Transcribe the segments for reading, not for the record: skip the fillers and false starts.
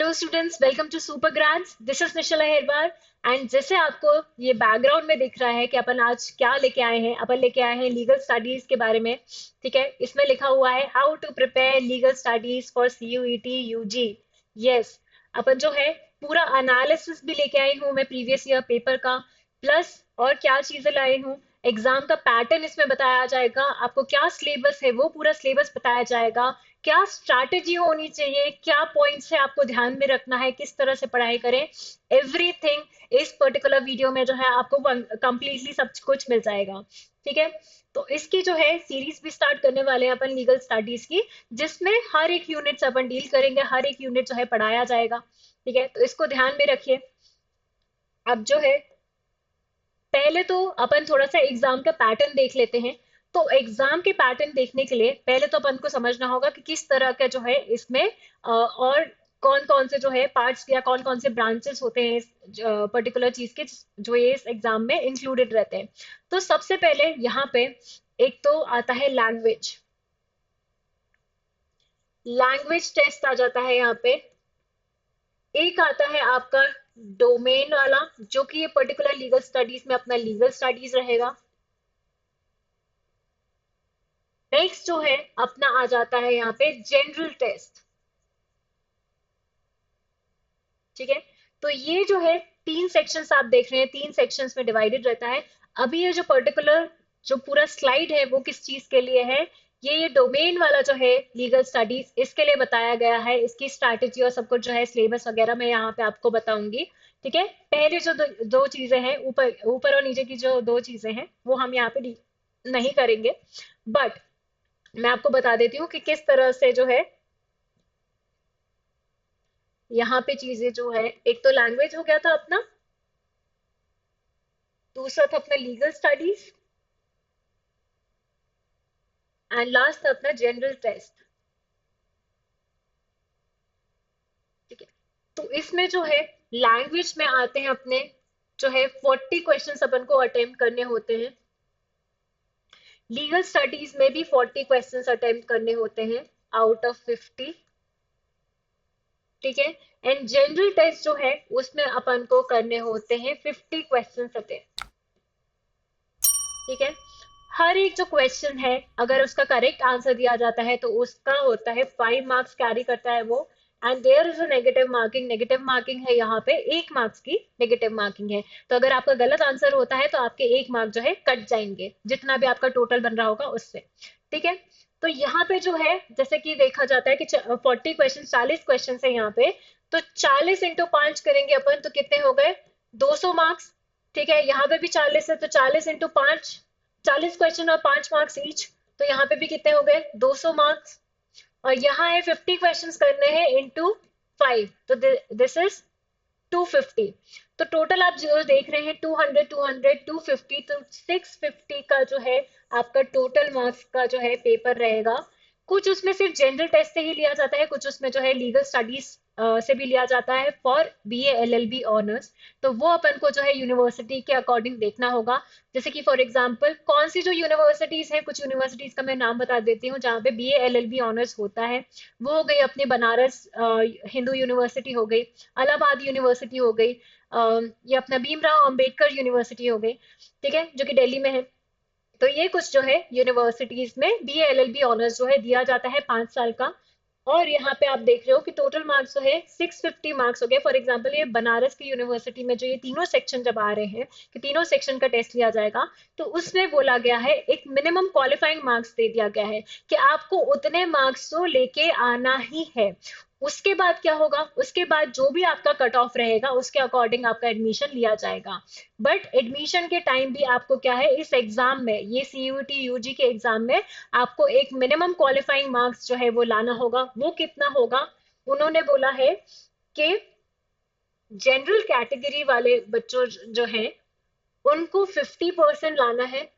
Hello students, welcome to super grads. This is Nishla Herwar. And जैसे आपको ये बैकग्राउंड में दिख रहा है कि अपन आज क्या लेके आए हैं, अपन लेके आए हैं लीगल स्टडीज के बारे में। ठीक है, इसमें लिखा हुआ है how to prepare legal studies for CUET UG. Yes, अपन जो है पूरा एनालिसिस भी लेके आई हूँ मैं प्रीवियस ईयर पेपर का, प्लस और क्या चीजें लाई हूँ। एग्जाम का पैटर्न इसमें बताया जाएगा, आपको क्या सिलेबस है वो पूरा सिलेबस बताया जाएगा, क्या स्ट्रैटेजी होनी चाहिए, क्या पॉइंट्स है आपको ध्यान में रखना है, किस तरह से पढ़ाई करें। एवरीथिंग इस पर्टिकुलर वीडियो में जो है आपको कंप्लीटली सब कुछ मिल जाएगा। ठीक है, तो इसकी जो है सीरीज भी स्टार्ट करने वाले हैं अपन लीगल स्टडीज की, जिसमें हर एक यूनिट से अपन डील करेंगे, हर एक यूनिट जो है पढ़ाया जाएगा। ठीक है, तो इसको ध्यान में रखिए। अब जो है पहले तो अपन थोड़ा सा एग्जाम का पैटर्न देख लेते हैं। तो एग्जाम के पैटर्न देखने के लिए पहले तो अपन को समझना होगा कि किस तरह का जो है इसमें और कौन कौन से जो है पार्ट्स या कौन कौन से ब्रांचेस होते हैं इस पर्टिकुलर चीज के, जो ये इस एग्जाम में इंक्लूडेड रहते हैं। तो सबसे पहले यहाँ पे एक तो आता है लैंग्वेज। लैंग्वेज टेस्ट आ जाता है यहाँ पे। एक आता है आपका डोमेन वाला, जो कि ये पर्टिकुलर लीगल स्टडीज में अपना लीगल स्टडीज रहेगा। नेक्स्ट जो है अपना आ जाता है यहाँ पे जनरल टेस्ट। ठीक है, तो ये जो है तीन सेक्शंस आप देख रहे हैं, तीन सेक्शंस में डिवाइडेड रहता है। अभी ये जो पर्टिकुलर जो पूरा स्लाइड है वो किस चीज के लिए है, ये डोमेन वाला जो है लीगल स्टडीज इसके लिए बताया गया है। इसकी स्ट्रैटेजी और सब कुछ जो है सिलेबस वगैरह मैं यहाँ पे आपको बताऊंगी। ठीक है, पहले जो दो चीजें हैं, ऊपर ऊपर और नीचे की जो दो चीजें हैं वो हम यहाँ पे नहीं करेंगे, बट मैं आपको बता देती हूँ कि किस तरह से जो है यहाँ पे चीजें जो है, एक तो लैंग्वेज हो गया था अपना, दूसरा था अपना लीगल स्टडीज, एंड लास्ट था अपना जनरल टेस्ट। ठीक है, तो इसमें जो है लैंग्वेज में आते हैं अपने जो है 40 क्वेश्चन अपन को अटेम्प्ट करने होते हैं। लीगल स्टडीज में भी 40 क्वेश्चंस अटेम्प्ट करने होते हैं आउट ऑफ 50। ठीक है, एंड जनरल टेस्ट जो है उसमें अपन को करने होते हैं 50 क्वेश्चंस अटेम्प्ट। ठीक है, हर एक जो क्वेश्चन है अगर उसका करेक्ट आंसर दिया जाता है तो उसका होता है 5 मार्क्स कैरी करता है वो। And there is a negative marking. Negative marking है यहाँ पे 1 मार्क्स की नेगेटिव मार्किंग है। तो अगर आपका गलत आंसर होता है तो आपके 1 मार्क जो है कट जाएंगे, जितना भी आपका टोटल बन रहा होगा उससे। ठीक है, तो यहाँ पे जो है जैसे कि देखा जाता है कि 40 क्वेश्चन, 40 क्वेश्चन है यहाँ पे, तो 40 इंटू 5 करेंगे अपन तो कितने हो गए, 200 मार्क्स। ठीक है, यहाँ पे भी 40 है तो 40 इंटू 5, 40 क्वेश्चन और 5 मार्क्स ईच, तो यहाँ पे भी कितने हो गए, 200 मार्क्स। और यहाँ है 50 क्वेश्चंस करने हैं इंटू 5, तो दिस इज 250। तो टोटल आप जो देख रहे हैं 200 200 250, तो 650 का जो है आपका टोटल मार्क्स का जो है पेपर रहेगा। कुछ उसमें सिर्फ जनरल टेस्ट से ही लिया जाता है, कुछ उसमें जो है लीगल स्टडीज से भी लिया जाता है फॉर बीए एलएलबी ऑनर्स। तो वो अपन को जो है यूनिवर्सिटी के अकॉर्डिंग देखना होगा। जैसे कि फॉर एग्जांपल कौन सी जो यूनिवर्सिटीज है, कुछ यूनिवर्सिटीज का मैं नाम बता देती हूँ जहाँ पे बीए एलएलबी ऑनर्स होता है। वो हो गई अपनी बनारस हिंदू यूनिवर्सिटी हो गई, इलाहाबाद यूनिवर्सिटी हो गई, ये अपना भीमराव अंबेडकर यूनिवर्सिटी हो गई। ठीक है, जो कि दिल्ली में है। तो ये कुछ जो है यूनिवर्सिटीज में बीए एलएलबी ऑनर्स जो है दिया जाता है 5 साल का। और यहाँ पे आप देख रहे हो कि टोटल मार्क्स जो है 650 मार्क्स हो गए। फॉर एग्जांपल ये बनारस की यूनिवर्सिटी में जो ये तीनों सेक्शन जब आ रहे हैं कि तीनों सेक्शन का टेस्ट लिया जाएगा, तो उसमें बोला गया है एक मिनिमम क्वालिफाइंग मार्क्स दे दिया गया है कि आपको उतने मार्क्स तो लेके आना ही है। उसके बाद क्या होगा, उसके बाद जो भी आपका कट ऑफ रहेगा उसके अकॉर्डिंग आपका एडमिशन लिया जाएगा। बट एडमिशन के टाइम भी आपको क्या है, इस एग्जाम में, ये सीयूटी यूजी के एग्जाम में आपको एक मिनिमम क्वालिफाइंग मार्क्स जो है वो लाना होगा। वो कितना होगा, उन्होंने बोला है कि जनरल कैटेगरी वाले बच्चों जो हैं उनको 50% लाना है।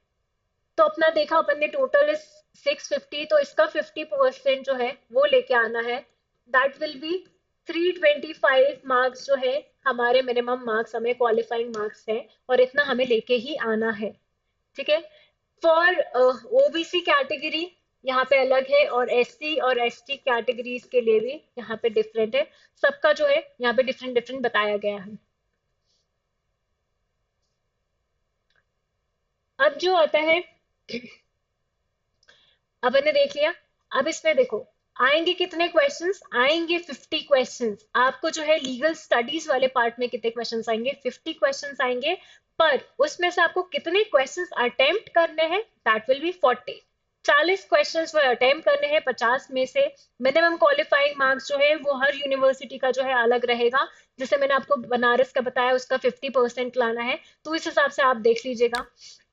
तो अपना देखा अपन ने टोटल इस 650, तो इसका 50% जो है वो लेके आना है। दैट विल बी 325 मार्क्स जो है हमारे मिनिमम मार्क्स, हमें क्वालिफाइंग मार्क्स है, और इतना हमें लेके ही आना है। ठीक है, फॉर ओबीसी कैटेगरी यहाँ पे अलग है, और एससी और एसटी कैटेगरीज के लिए भी यहाँ पे डिफरेंट है। सबका जो है यहाँ पे डिफरेंट डिफरेंट बताया गया है। अब जो आता है, अब मैंने देख लिया। अब इसमें देखो, आएंगे कितने क्वेश्चंस आएंगे, 50 क्वेश्चंस। आपको जो है लीगल स्टडीज वाले पार्ट में कितने क्वेश्चंस आएंगे, 50 क्वेश्चंस आएंगे। पर उसमें से आपको कितने क्वेश्चंस अटेम्प्ट करने हैं, दैट विल बी 40। 40 क्वेश्चंस वो अटेम्प्ट करने हैं 50 में से। मिनिमम क्वालिफाइंग मार्क्स जो है वो हर यूनिवर्सिटी का जो है अलग रहेगा। जैसे मैंने आपको बनारस का बताया, उसका 50% लाना है, तो इस हिसाब से आप देख लीजिएगा।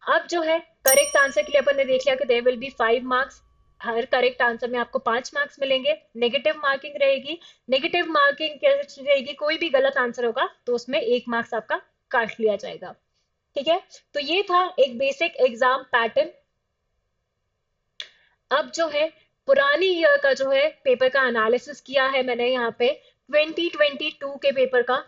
अब जो है करेक्ट आंसर के लिए अपन ने देख लिया कि देयर विल बी 5 मार्क्स। हर करेक्ट आंसर में आपको 5 मार्क्स मिलेंगे। नेगेटिव मार्किंग रहेगी। नेगेटिव मार्किंग कैसे रहेगी, कोई भी गलत आंसर होगा तो उसमें 1 मार्क्स आपका काट लिया जाएगा। ठीक है, तो ये था एक बेसिक एग्जाम पैटर्न। अब जो है पुरानी ईयर का जो है पेपर का एनालिसिस किया है मैंने यहाँ पे, 2022 के पेपर का।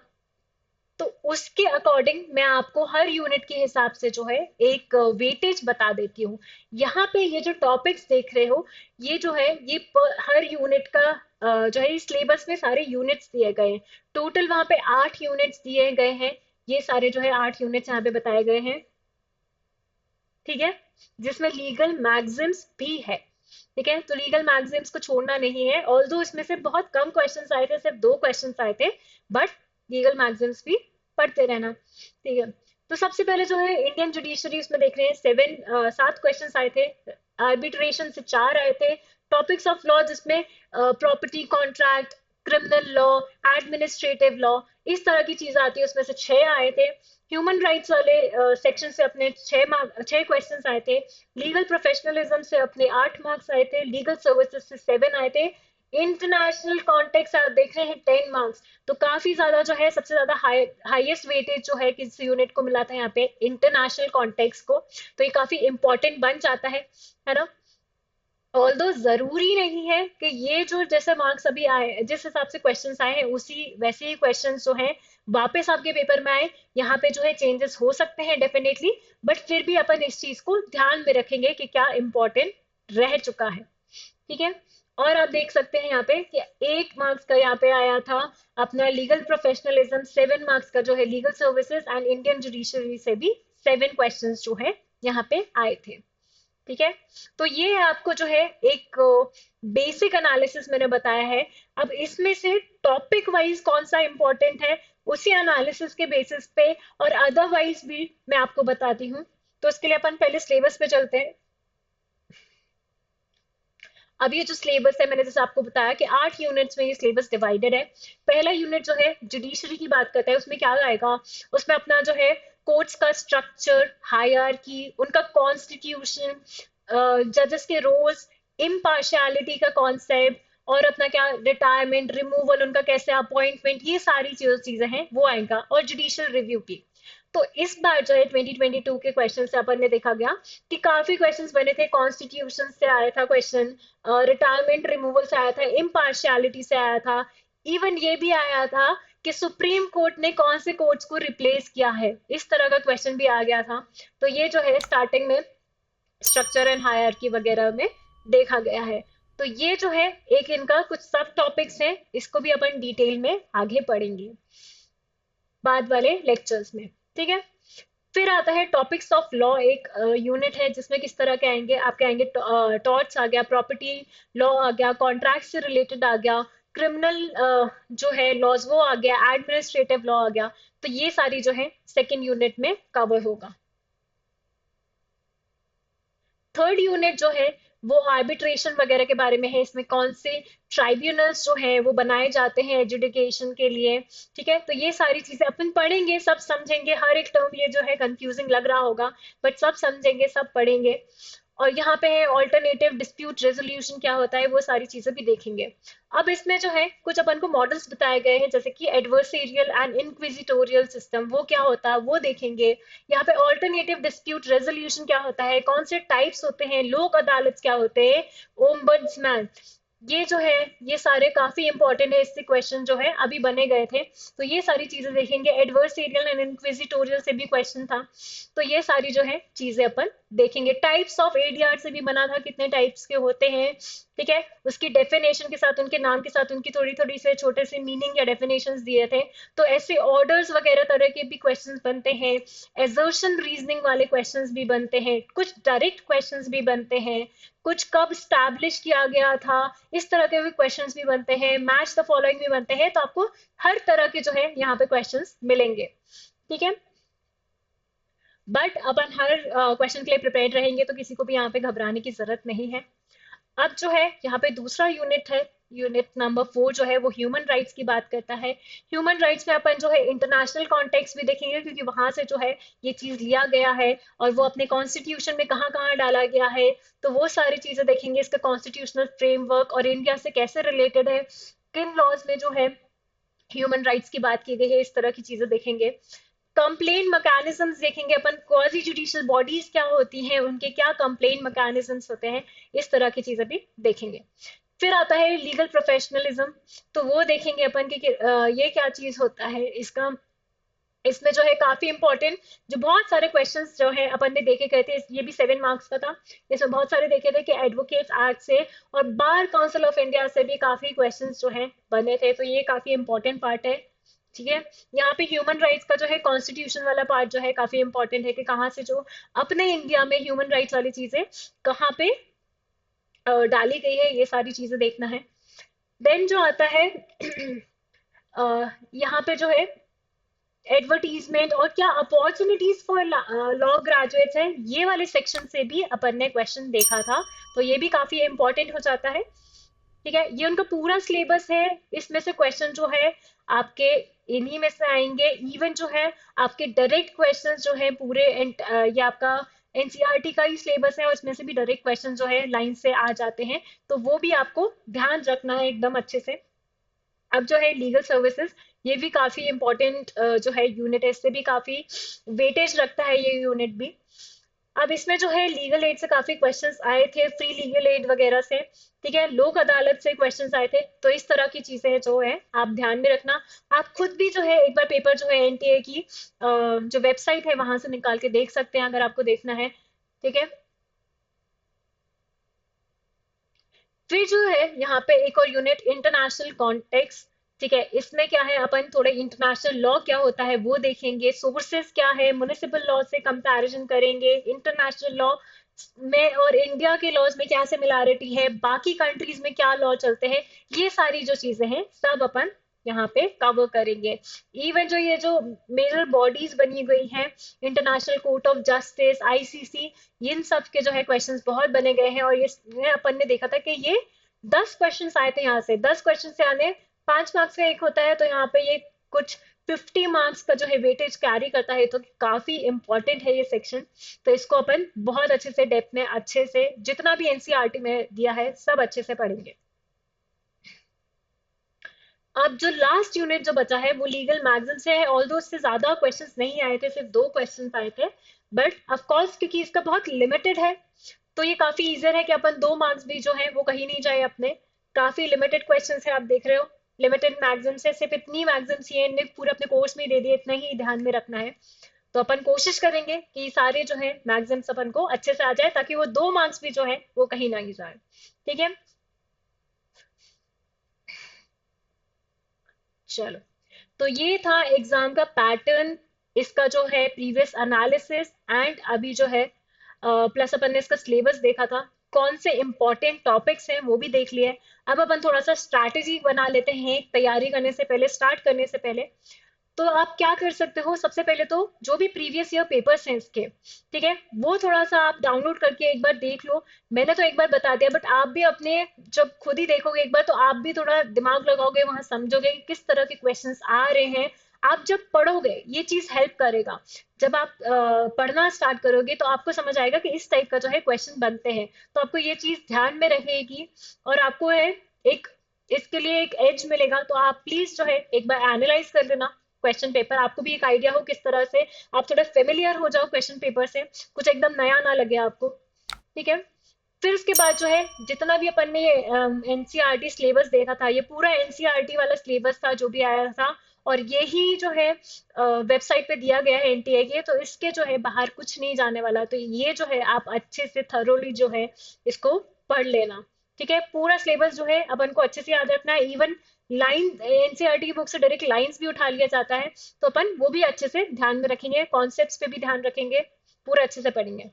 तो उसके अकॉर्डिंग मैं आपको हर यूनिट के हिसाब से जो है एक वेटेज बता देती हूँ। यहाँ पे ये जो टॉपिक्स देख रहे हो, ये जो है ये हर यूनिट का जो है सिलेबस में सारे यूनिट्स दिए गए हैं। टोटल वहां पे 8 यूनिट्स दिए गए हैं। ये सारे जो है 8 यूनिट्स यहाँ पे बताए गए हैं। ठीक है, जिसमें लीगल मैगजिम्स भी है। ठीक है, तो लीगल मैगजिम्स को छोड़ना नहीं है। ऑल्दो इसमें से बहुत कम क्वेश्चंस आए थे, सिर्फ 2 क्वेश्चंस आए थे, बट लीगल मैगजिम्स भी पढ़ते रहना। ठीक है, तो सबसे पहले जो है इंडियन जुडिशरी, उसमें देख रहे हैं 7 क्वेश्चंस आए थे। आर्बिट्रेशन से 4 आए थे। टॉपिक्स ऑफ लॉ जिसमें property contract, criminal law, administrative law, इस तरह की चीजें आती है, उसमें से 6 आए थे। ह्यूमन राइट्स वाले सेक्शन से अपने 6 क्वेश्चंस आए थे। लीगल प्रोफेशनलिज्म से अपने 8 मार्क्स आए थे। लीगल सर्विसेज से 7 आए थे। इंटरनेशनल कॉन्टेक्स्ट आप देख रहे हैं 10 मार्क्स। तो काफी ज्यादा जो है, सबसे ज्यादा हाईएस्ट वेटेज जो है किस यूनिट को मिला था यहाँ पे, इंटरनेशनल कॉन्टेक्स्ट को। तो ये काफी इंपॉर्टेंट बन जाता है ना। ऑल्दो जरूरी नहीं है कि ये जो जैसे मार्क्स अभी आए, जिस हिसाब से क्वेश्चंस आए हैं, उसी वैसे ही क्वेश्चंस जो हैं वापस आपके पेपर में आए। यहाँ पे जो है चेंजेस हो सकते हैं डेफिनेटली, बट फिर भी अपन इस चीज को ध्यान में रखेंगे कि क्या इंपॉर्टेंट रह चुका है। ठीक है, और आप देख सकते हैं यहाँ पे कि 8 मार्क्स का यहाँ पे आया था अपना लीगल प्रोफेशनलिज्म। 7 मार्क्स का जो है legal services and Indian judiciary से भी 7 क्वेश्चंस जो है यहाँ पे आए थे। ठीक है, तो ये आपको जो है एक बेसिक एनालिसिस मैंने बताया है। अब इसमें से टॉपिक वाइज कौन सा इंपॉर्टेंट है, उसी एनालिसिस के बेसिस पे और अदरवाइज भी मैं आपको बताती हूँ। तो इसके लिए अपन पहले सिलेबस पे चलते हैं। अब ये जो सिलेबस है, मैंने जैसे आपको बताया कि 8 यूनिट्स में ये सिलेबस डिवाइडेड है। पहला यूनिट जो है जुडिशरी की बात करता है, उसमें क्या आएगा, उसमें अपना जो है कोर्ट्स का स्ट्रक्चर, हायरार्की, उनका कॉन्स्टिट्यूशन, जजेस के रोल्स, इम्पार्शियलिटी का कॉन्सेप्ट, और अपना क्या रिटायरमेंट, रिमूवल, उनका कैसे अपॉइंटमेंट, ये सारी चीजें हैं वो आएगा, और जुडिशियल रिव्यू की। तो इस बार जो है 2022 के क्वेश्चन से अपन ने देखा गया कि काफी क्वेश्चंस बने थे। कॉन्स्टिट्यूशन से आया था क्वेश्चन, रिटायरमेंट रिमूवल से आया था, इम्पार्शियलिटी से आया था, इवन ये भी आया था कि सुप्रीम कोर्ट ने कौन से कोर्ट्स को रिप्लेस किया है, इस तरह का क्वेश्चन भी आ गया था। तो ये जो है स्टार्टिंग में स्ट्रक्चर एंड हायरार्की वगैरह में देखा गया है। तो ये जो है एक इनका कुछ सब टॉपिक्स हैं, इसको भी अपन डिटेल में आगे पढ़ेंगे बाद वाले लेक्चर्स में। ठीक है, फिर आता है टॉपिक्स ऑफ लॉ। एक यूनिट है जिसमें किस तरह के आएंगे, आपके आएंगे टॉर्ट्स आ गया, प्रॉपर्टी लॉ आ गया, कॉन्ट्रैक्ट से रिलेटेड आ गया, क्रिमिनल जो है लॉज वो आ गया, एडमिनिस्ट्रेटिव लॉ आ गया। तो ये सारी जो है सेकेंड यूनिट में कवर होगा। थर्ड यूनिट जो है वो आर्बिट्रेशन वगैरह के बारे में है। इसमें कौन से ट्राइब्यूनल्स जो है वो बनाए जाते हैं एजुडिकेशन के लिए। ठीक है, तो ये सारी चीजें अपन पढ़ेंगे, सब समझेंगे। हर एक टर्म ये जो है कंफ्यूजिंग लग रहा होगा, बट सब समझेंगे, सब पढ़ेंगे। और यहाँ पे है ऑल्टरनेटिव डिस्प्यूट रेजोल्यूशन क्या होता है, वो सारी चीजें भी देखेंगे। अब इसमें जो है कुछ अपन को मॉडल्स बताए गए हैं, जैसे कि एडवर्सेरियल एंड इनक्विजिटोरियल सिस्टम, वो क्या होता है वो देखेंगे। यहाँ पे ऑल्टरनेटिव डिस्प्यूट रेजोल्यूशन क्या होता है, कौन से टाइप्स होते हैं, लोक अदालत क्या होते हैं, ओम्बड्समैन, ये जो है, ये सारे काफी इंपॉर्टेंट है, इससे क्वेश्चन जो है अभी बने गए थे। तो ये सारी चीजें देखेंगे। एडवर्सेरियल एंड इंक्विजिटोरियल से भी क्वेश्चन था, तो ये सारी जो है चीजें अपन देखेंगे। टाइप्स ऑफ एडीआर से भी बना था, कितने टाइप्स के होते हैं, ठीक है, उसकी डेफिनेशन के साथ, उनके नाम के साथ उनकी थोड़ी थोड़ी से छोटे से मीनिंग या डेफिनेशंस दिए थे। तो ऐसे ऑर्डर्स वगैरह तरह के भी क्वेश्चंस बनते हैं। एजर्शन रीजनिंग वाले क्वेश्चंस भी बनते हैं, कुछ डायरेक्ट क्वेश्चंस भी बनते हैं, कुछ कब स्टैब्लिश किया गया था, इस तरह के भी क्वेश्चंस भी बनते हैं। मैच द फॉलोइंग भी बनते हैं। तो आपको हर तरह के जो है यहाँ पे क्वेश्चंस मिलेंगे, ठीक है। बट अपन हर क्वेश्चन के लिए प्रिपेयर्ड रहेंगे, तो किसी को भी यहाँ पे घबराने की जरूरत नहीं है। अब जो है यहाँ पे दूसरा यूनिट है, यूनिट नंबर 4 जो है वो ह्यूमन राइट्स की बात करता है। ह्यूमन राइट्स में अपन जो है इंटरनेशनल कॉन्टेक्स्ट भी देखेंगे, क्योंकि वहां से जो है ये चीज लिया गया है और वो अपने कॉन्स्टिट्यूशन में कहाँ कहाँ डाला गया है। तो वो सारी चीजें देखेंगे, इसका कॉन्स्टिट्यूशनल फ्रेमवर्क और इंडिया से कैसे रिलेटेड है, किन लॉज में जो है ह्यूमन राइट्स की बात की गई है, इस तरह की चीजें देखेंगे। कंप्लेन मैकेनिज्म्स देखेंगे अपन, क्वाजी जुडिशियल बॉडीज क्या होती हैं, उनके क्या कंप्लेन मैकेनिज्म्स होते हैं, इस तरह की चीजें भी देखेंगे। फिर आता है लीगल प्रोफेशनलिज्म। तो वो देखेंगे अपन कि ये क्या चीज होता है, इसका इसमें जो है काफी इंपॉर्टेंट, जो बहुत सारे क्वेश्चंस जो है अपन ने देखे गए थे, ये भी 7 मार्क्स का था। इसमें बहुत सारे देखे थे कि एडवोकेट्स एक्ट से और बार काउंसिल ऑफ इंडिया से भी काफी क्वेश्चंस जो है बने थे। तो ये काफी इंपॉर्टेंट पार्ट है, ठीक है। यहाँ पे ह्यूमन राइट्स का जो है कॉन्स्टिट्यूशन वाला पार्ट जो है काफी इंपॉर्टेंट है, कि कहाँ से जो अपने इंडिया में ह्यूमन राइट्स वाली चीजें कहाँ पे डाली गई है, ये सारी चीजें देखना है। देन जो आता है यहाँ पे जो है एडवर्टीजमेंट और क्या अपॉर्चुनिटीज फॉर लॉ ग्रेजुएट्स है, ये वाले सेक्शन से भी अपन ने क्वेश्चन देखा था। तो ये भी काफी इंपॉर्टेंट हो जाता है, ठीक है। ये उनका पूरा सिलेबस है, इसमें से क्वेश्चन जो है आपके इन्हीं में से आएंगे। इवन जो है आपके डायरेक्ट क्वेश्चंस जो है पूरे ये आपका एनसीईआरटी का ही सिलेबस है, और इसमें से भी डायरेक्ट क्वेश्चन जो है लाइन से आ जाते हैं। तो वो भी आपको ध्यान रखना है एकदम अच्छे से। अब जो है लीगल सर्विसेज, ये भी काफी इंपॉर्टेंट जो है यूनिट है, इससे भी काफी वेटेज रखता है ये यूनिट भी। अब इसमें जो है लीगल एड से काफी क्वेश्चंस आए थे, फ्री लीगल एड वगैरह से, ठीक है, लोक अदालत से क्वेश्चंस आए थे। तो इस तरह की चीजें जो है आप ध्यान में रखना। आप खुद भी जो है एक बार पेपर जो है एनटीए की जो वेबसाइट है वहां से निकाल के देख सकते हैं, अगर आपको देखना है, ठीक है। फिर जो है यहाँ पे एक और यूनिट इंटरनेशनल कॉन्टेक्स्ट, ठीक है। इसमें क्या है, अपन थोड़े इंटरनेशनल लॉ क्या होता है वो देखेंगे, सोर्सेस क्या है, म्युनिसिपल लॉ से कंपैरिजन करेंगे, इंटरनेशनल लॉ में और इंडिया के लॉज में क्या सिमिलैरिटी है, बाकी कंट्रीज में क्या लॉ चलते हैं, ये सारी जो चीजें हैं सब अपन यहाँ पे कवर करेंगे। इवन जो ये जो मेजर बॉडीज बनी गई हैं, international court of justice, ICC, इन सब के जो है क्वेश्चंस बहुत बने गए हैं। और ये अपन ने देखा था कि ये 10 क्वेश्चंस आए थे यहाँ से, 10 क्वेश्चन से आने 5 मार्क्स का एक होता है, तो यहाँ पे ये कुछ 50 मार्क्स का जो है वेटेज कैरी करता है। तो काफी इंपॉर्टेंट है ये सेक्शन। तो इसको अपन बहुत अच्छे से डेप्थ में, अच्छे से जितना भी एनसीईआरटी में दिया है सब अच्छे से पढ़ेंगे। अब जो लास्ट यूनिट जो बचा है वो लीगल मैगजीन से है। ऑल्दो इससे ज्यादा क्वेश्चंस नहीं आए थे, सिर्फ 2 क्वेश्चंस आए थे, बट ऑफ कोर्स क्योंकि इसका बहुत लिमिटेड है, तो ये काफी इजियर है कि अपन 2 मार्क्स भी जो है वो कहीं नहीं जाए अपने। काफी लिमिटेड क्वेश्चंस है, आप देख रहे हो, लिमिटेड मैगजीन है, सिर्फ इतनी मैगजीन ये इन्हें पूरे अपने कोर्स में ही दे दिए, इतना ही ध्यान में रखना है। तो अपन कोशिश करेंगे कि सारे जो है मैगजीन्स अपन को अच्छे से आ जाए, ताकि वो 2 मार्क्स भी जो है वो कहीं ना ही जाए, ठीक है। चलो, तो ये था एग्जाम का पैटर्न, इसका जो है प्रीवियस एनालिसिस एंड अभी जो है प्लस अपन ने इसका सिलेबस देखा था, कौन से इंपॉर्टेंट टॉपिक्स हैं वो भी देख लिए। अब अपन थोड़ा सा स्ट्रैटेजी बना लेते हैं तैयारी करने से पहले, स्टार्ट करने से पहले। तो आप क्या कर सकते हो, सबसे पहले तो जो भी प्रीवियस ईयर पेपर्स हैं इसके, ठीक है, वो थोड़ा सा आप डाउनलोड करके एक बार देख लो। मैंने तो एक बार बता दिया, बट आप भी अपने जब खुद ही देखोगे एक बार, तो आप भी थोड़ा दिमाग लगाओगे, वहां समझोगे कि किस तरह के क्वेश्चंस आ रहे हैं। आप जब पढ़ोगे ये चीज हेल्प करेगा, जब आप पढ़ना स्टार्ट करोगे तो आपको समझ आएगा कि इस टाइप का जो है क्वेश्चन बनते हैं। तो आपको ये चीज ध्यान में रहेगी, और आपको है एक इसके लिए एक एज मिलेगा। तो आप प्लीज जो है एक बार एनालाइज कर लेना क्वेश्चन पेपर, आपको भी एक आइडिया हो किस तरह से, आप थोड़ा फेमिलियर हो जाओ क्वेश्चन पेपर से, कुछ एकदम नया ना लगे आपको, ठीक है। फिर उसके बाद जो है जितना भी अपन ने एनसीईआरटी सिलेबस देखा था, ये पूरा एनसीईआरटी वाला सिलेबस था जो भी आया था, और यही जो है वेबसाइट पे दिया गया है एनटीए के, तो इसके जो है बाहर कुछ नहीं जाने वाला। तो ये जो है आप अच्छे से थरोली जो है इसको पढ़ लेना। ठीक है, पूरा सिलेबस जो है अपन को अच्छे से याद रखना है। इवन लाइन एनसीईआरटी की बुक से डायरेक्ट लाइंस भी उठा लिया जाता है, तो अपन वो भी अच्छे से ध्यान में रखेंगे, कॉन्सेप्ट्स पे भी ध्यान रखेंगे, पूरा अच्छे से पढ़ेंगे।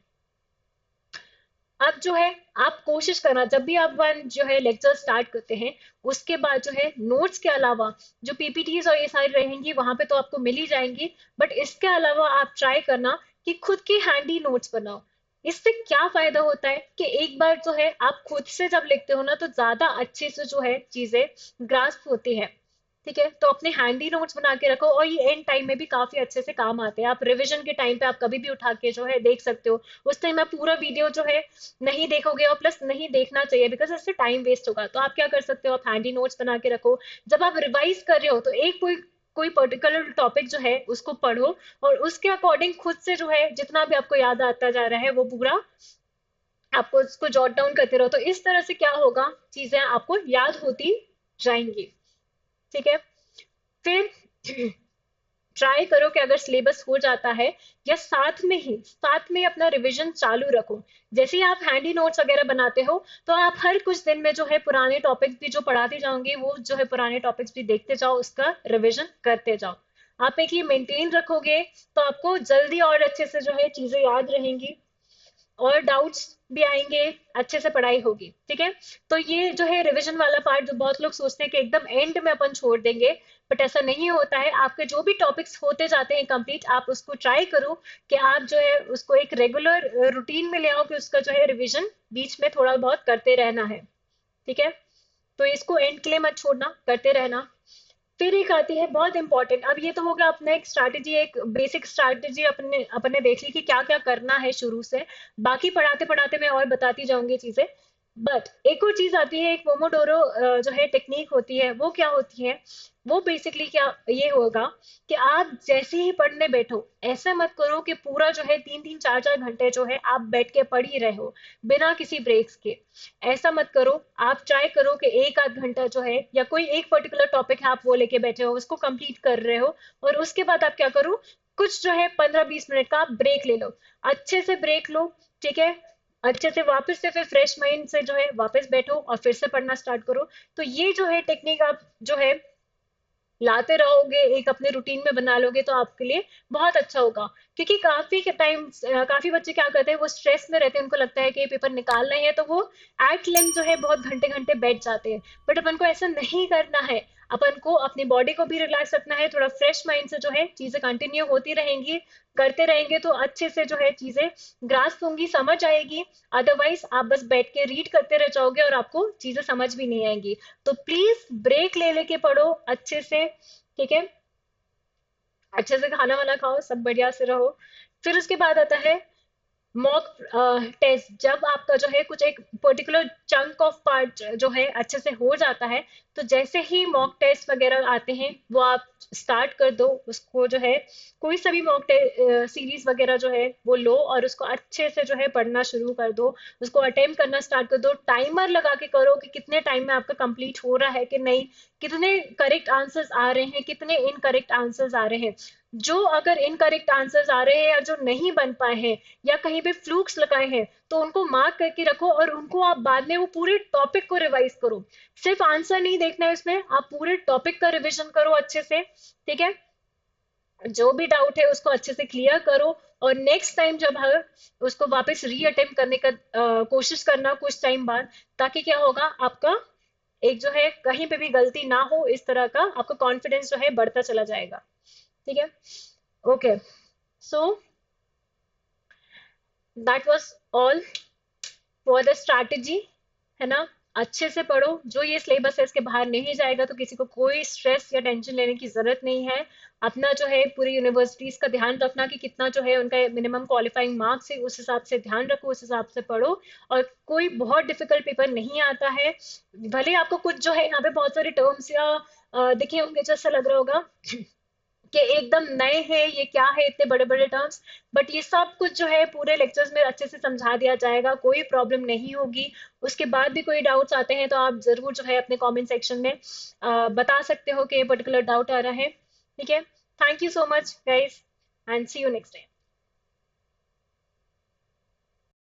अब जो है आप कोशिश करना, जब भी आप वन जो है लेक्चर स्टार्ट करते हैं, उसके बाद जो है नोट्स के अलावा जो पीपीटीज और ये सारी रहेंगी वहां पे तो आपको मिल ही जाएंगी, बट इसके अलावा आप ट्राई करना कि खुद की हैंडी नोट्स बनाओ। इससे क्या फायदा होता है कि एक बार जो है आप खुद से जब लिखते हो ना, तो ज्यादा अच्छे से जो है चीजें ग्रास्प होती है। ठीक है, तो अपने हैंडी नोट्स बना के रखो, और ये एंड टाइम में भी काफी अच्छे से काम आते हैं। आप रिवीजन के टाइम पे आप कभी भी उठा के जो है देख सकते हो। उस टाइम आप पूरा वीडियो जो है नहीं देखोगे, और प्लस नहीं देखना चाहिए, बिकॉज इससे टाइम वेस्ट होगा। तो आप क्या कर सकते हो, आप हैंडी नोट्स बना के रखो। जब आप रिवाइज कर रहे हो तो एक कोई कोई पर्टिकुलर टॉपिक जो है उसको पढ़ो, और उसके अकॉर्डिंग खुद से जो है जितना भी आपको याद आता जा रहा है वो पूरा आपको उसको जॉट डाउन करते रहो। तो इस तरह से क्या होगा, चीजें आपको याद होती जाएंगी। ठीक है, फिर ट्राई करो कि अगर सिलेबस हो जाता है, या साथ में अपना रिवीजन चालू रखो। जैसे ही आप हैंडी नोट्स वगैरह बनाते हो, तो आप हर कुछ दिन में जो है पुराने टॉपिक्स भी जो पढ़ाते जाओगे, वो जो है पुराने टॉपिक्स भी देखते जाओ, उसका रिवीजन करते जाओ। आप एक ये मेंटेन रखोगे, तो आपको जल्दी और अच्छे से जो है चीजें याद रहेंगी, और डाउट्स भी आएंगे, अच्छे से पढ़ाई होगी। ठीक है, तो ये जो है रिवीजन वाला पार्ट, जो बहुत लोग सोचते हैं कि एकदम एंड में अपन छोड़ देंगे, बट ऐसा नहीं होता है। आपके जो भी टॉपिक्स होते जाते हैं कंप्लीट, आप उसको ट्राई करो कि आप जो है उसको एक रेगुलर रूटीन में ले आओ, कि उसका जो है रिवीजन बीच में थोड़ा बहुत करते रहना है। ठीक है, तो इसको एंड के लिए मत छोड़ना, करते रहना। फिर एक आती है बहुत इंपॉर्टेंट। अब ये तो हो गया अपना एक स्ट्रैटेजी, एक बेसिक स्ट्रैटेजी अपने अपने देख ली कि क्या क्या करना है शुरू से। बाकी पढ़ाते पढ़ाते मैं और बताती जाऊंगी चीजें। बट एक और चीज आती है, एक पोमोडोरो जो है टेक्निक होती है, वो क्या होती है, वो बेसिकली क्या ये होगा कि आप जैसे ही पढ़ने बैठो, ऐसा मत करो कि पूरा जो है 3 3 4 4 घंटे जो है आप बैठ के पढ़ ही रहे हो बिना किसी ब्रेक्स के। ऐसा मत करो। आप ट्राई करो कि 1 आध घंटा जो है, या कोई एक पर्टिकुलर टॉपिक है आप वो लेके बैठे हो, उसको कंप्लीट कर रहे हो, और उसके बाद आप क्या करो, कुछ जो है 15 20 मिनट का आप ब्रेक ले लो। अच्छे से ब्रेक लो। ठीक है, अच्छे से वापस से फिर फ्रेश माइंड से जो है वापस बैठो और फिर से पढ़ना स्टार्ट करो। तो ये जो है टेक्निक आप जो है लाते रहोगे, एक अपने रूटीन में बना लोगे, तो आपके लिए बहुत अच्छा होगा। क्योंकि काफी बच्चे क्या करते हैं, वो स्ट्रेस में रहते हैं, उनको लगता है कि ये पेपर निकालना ही है, तो वो एट लेंथ जो है बहुत घंटे घंटे बैठ जाते हैं। बट अपन को ऐसा नहीं करना है। अपन को अपनी बॉडी को भी रिलैक्स रखना है, थोड़ा फ्रेश माइंड से जो है चीजें कंटिन्यू होती रहेंगी, करते रहेंगे तो अच्छे से जो है चीजें ग्रास्प होंगी, समझ आएगी। अदरवाइज आप बस बैठ के रीड करते रह जाओगे और आपको चीजें समझ भी नहीं आएंगी। तो प्लीज ब्रेक ले लेके पढ़ो अच्छे से। ठीक है, अच्छे से खाना वाना खाओ, सब बढ़िया से रहो। फिर उसके बाद आता है मॉक टेस्ट। जब आपका जो है कुछ एक पर्टिकुलर चंक ऑफ पार्ट जो है अच्छे से हो जाता है, तो जैसे ही मॉक टेस्ट वगैरह आते हैं, वो आप स्टार्ट कर दो उसको जो है। कोई सा भी मॉक सीरीज वगैरह जो है वो लो, और उसको अच्छे से जो है पढ़ना शुरू कर दो। उसको अटेम्प्ट करना स्टार्ट कर दो, टाइमर लगा के करो कि कितने टाइम में आपका कंप्लीट हो रहा है कि नहीं, कितने करेक्ट आंसर्स आ रहे हैं, कितने इनकरेक्ट आंसर्स आ रहे हैं। जो अगर इनकरेक्ट आंसर्स आ रहे हैं, या जो नहीं बन पाए हैं, या कहीं पे फ्लूक्स लगाए हैं, तो उनको मार्क करके रखो, और उनको आप बाद में वो पूरे टॉपिक को रिवाइज करो। सिर्फ आंसर नहीं देखना है इसमें, आप पूरे टॉपिक का रिवीजन करो अच्छे से। ठीक है, जो भी डाउट है उसको अच्छे से क्लियर करो, और नेक्स्ट टाइम जब है उसको वापस री अटेम्प्ट करने का कोशिश करना कुछ टाइम बाद, ताकि क्या होगा, आपका एक जो है कहीं पे भी गलती ना हो, इस तरह का आपका कॉन्फिडेंस जो है बढ़ता चला जाएगा। ठीक है, okay, so that was all for the strategy, है ना। अच्छे से पढ़ो, जो ये सिलेबस है इसके बाहर नहीं जाएगा, तो किसी को कोई स्ट्रेस या टेंशन लेने की जरूरत नहीं है। अपना जो है पूरी यूनिवर्सिटीज का ध्यान रखना कि कितना जो है उनका मिनिमम क्वालिफाइंग मार्क्स है, उस हिसाब से ध्यान रखो, उस हिसाब से पढ़ो। और कोई बहुत डिफिकल्ट पेपर नहीं आता है। भले आपको कुछ जो है यहाँ पे बहुत सारे टर्म्स या दिखे होंगे, जैसा लग रहा होगा कि एकदम नए हैं, ये क्या है इतने बड़े बड़े टर्म्स। बट ये सब कुछ जो है पूरे लेक्चर्स में अच्छे से समझा दिया जाएगा, कोई प्रॉब्लम नहीं होगी। उसके बाद भी कोई डाउट्स आते हैं तो आप जरूर जो है अपने कमेंट सेक्शन में बता सकते हो कि ये पर्टिकुलर डाउट आ रहा है। ठीक है, thank you so much guys, and see you next time.